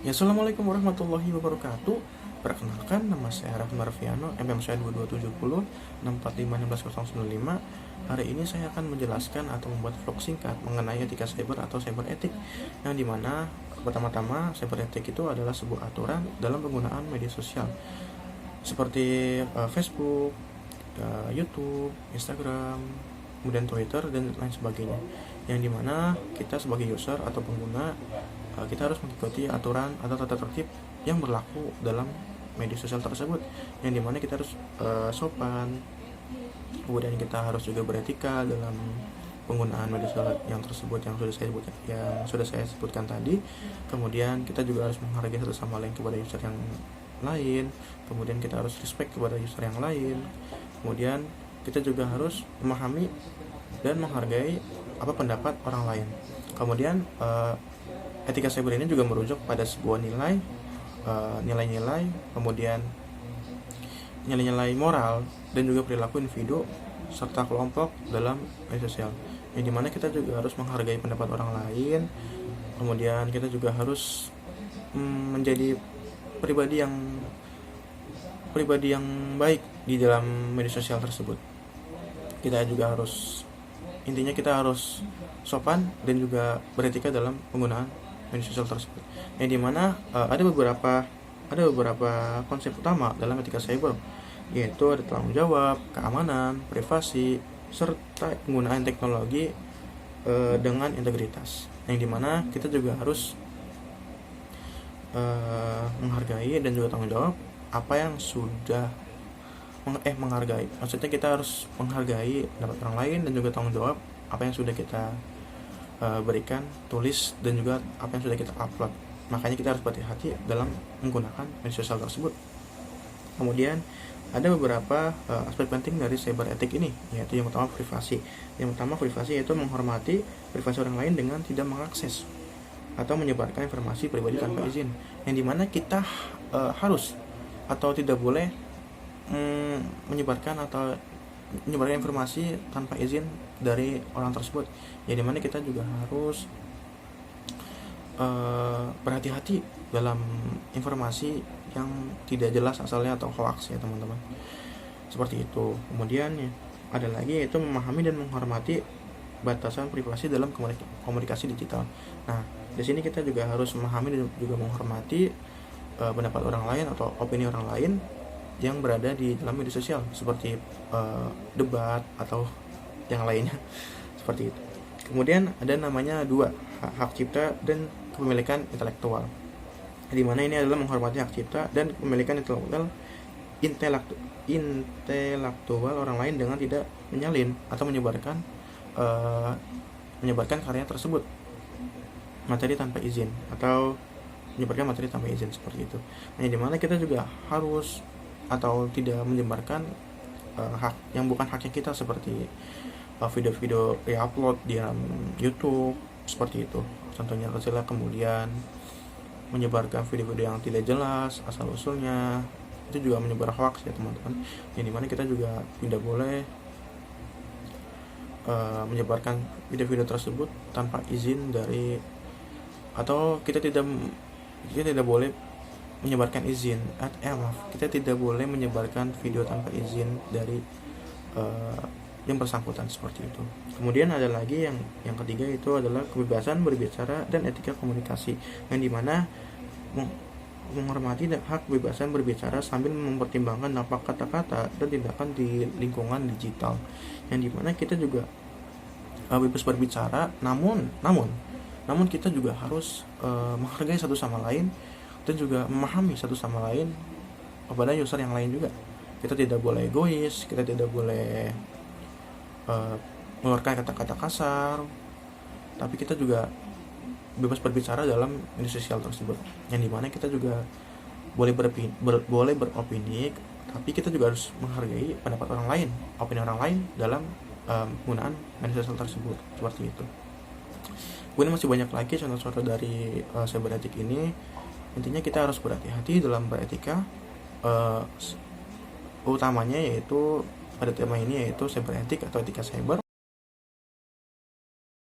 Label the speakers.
Speaker 1: Ya, assalamualaikum warahmatullahi wabarakatuh. Perkenalkan, nama saya Raffi Marfiano, MM saya 2270 645 Hari ini saya akan menjelaskan atau membuat vlog singkat mengenai etika cyber atau cyber etik, yang dimana pertama-tama cyber etik itu adalah sebuah aturan dalam penggunaan media sosial seperti Facebook, YouTube, Instagram, kemudian Twitter dan lain sebagainya, yang dimana kita sebagai user atau pengguna kita harus mengikuti aturan atau tata tertib yang berlaku dalam media sosial tersebut, yang dimana kita harus sopan, kemudian kita harus juga beretika dalam penggunaan media sosial yang tersebut yang sudah saya sebutkan tadi. Kemudian kita juga harus menghargai satu sama lain kepada user yang lain, kemudian kita harus respect kepada user yang lain, kemudian kita juga harus memahami dan menghargai apa pendapat orang lain. Kemudian etika cyber ini juga merujuk pada sebuah nilai-nilai, kemudian nilai-nilai moral dan juga perilaku individu serta kelompok dalam media sosial, yang dimana kita juga harus menghargai pendapat orang lain. Kemudian kita juga harus menjadi pribadi yang baik di dalam media sosial tersebut. Kita juga harus, intinya kita harus sopan dan juga beretika dalam penggunaan media sosial tersebut, yang dimana ada beberapa konsep utama dalam etika cyber, yaitu ada tanggung jawab, keamanan, privasi, serta penggunaan teknologi dengan integritas, yang dimana kita juga harus menghargai dan juga tanggung jawab apa yang sudah menghargai, maksudnya kita harus menghargai pendapat orang lain dan juga tanggung jawab apa yang sudah kita berikan, tulis, dan juga apa yang sudah kita upload. Makanya kita harus berhati-hati dalam menggunakan media sosial tersebut. Kemudian ada beberapa aspek penting dari cyber etik ini, yaitu yang pertama privasi. Yang pertama privasi yaitu menghormati privasi orang lain dengan tidak mengakses atau menyebarkan informasi pribadi tanpa izin, yang dimana kita harus atau tidak boleh menyebarkan informasi tanpa izin dari orang tersebut, ya dimana kita juga harus berhati-hati dalam informasi yang tidak jelas asalnya atau hoax, ya teman-teman, seperti itu. Kemudian ada lagi yaitu memahami dan menghormati batasan privasi dalam komunikasi digital. Nah, di sini kita juga harus memahami dan juga menghormati pendapat orang lain atau opini orang lain yang berada di dalam media sosial, seperti debat atau yang lainnya seperti itu. Kemudian ada namanya hak cipta dan kepemilikan intelektual, di mana ini adalah menghormati hak cipta dan kepemilikan intelektual orang lain dengan tidak menyalin atau menyebarkan karya tersebut materi tanpa izin atau menyebarkan materi tanpa izin, seperti itu. Nah, di mana kita juga harus atau tidak menyebarkan hak yang bukan haknya kita, seperti video-video upload di dalam YouTube, seperti itu contohnya kecil. Kemudian menyebarkan video-video yang tidak jelas asal usulnya, itu juga menyebar hoax, ya teman-teman, yang dimana kita juga tidak boleh menyebarkan video-video tersebut tanpa izin dari, atau kita tidak boleh menyebarkan izin kita tidak boleh menyebarkan video tanpa izin dari yang bersangkutan, seperti itu. Kemudian ada lagi yang ketiga, itu adalah kebebasan berbicara dan etika komunikasi, yang dimana menghormati hak kebebasan berbicara sambil mempertimbangkan dampak kata-kata dan tindakan di lingkungan digital, yang dimana kita juga bebas berbicara, namun kita juga harus menghargai satu sama lain dan juga memahami satu sama lain kepada user yang lain juga. Kita tidak boleh egois, kita tidak boleh mengeluarkan kata-kata kasar, tapi kita juga bebas berbicara dalam media sosial tersebut, yang dimana kita juga boleh beropini, tapi kita juga harus menghargai pendapat orang lain, opini orang lain dalam penggunaan media sosial tersebut, seperti itu. Kemudian masih banyak lagi contoh-contoh dari cyber etik ini. Intinya kita harus berhati-hati dalam beretika, utamanya yaitu pada tema ini, yaitu cyber etik atau etika cyber,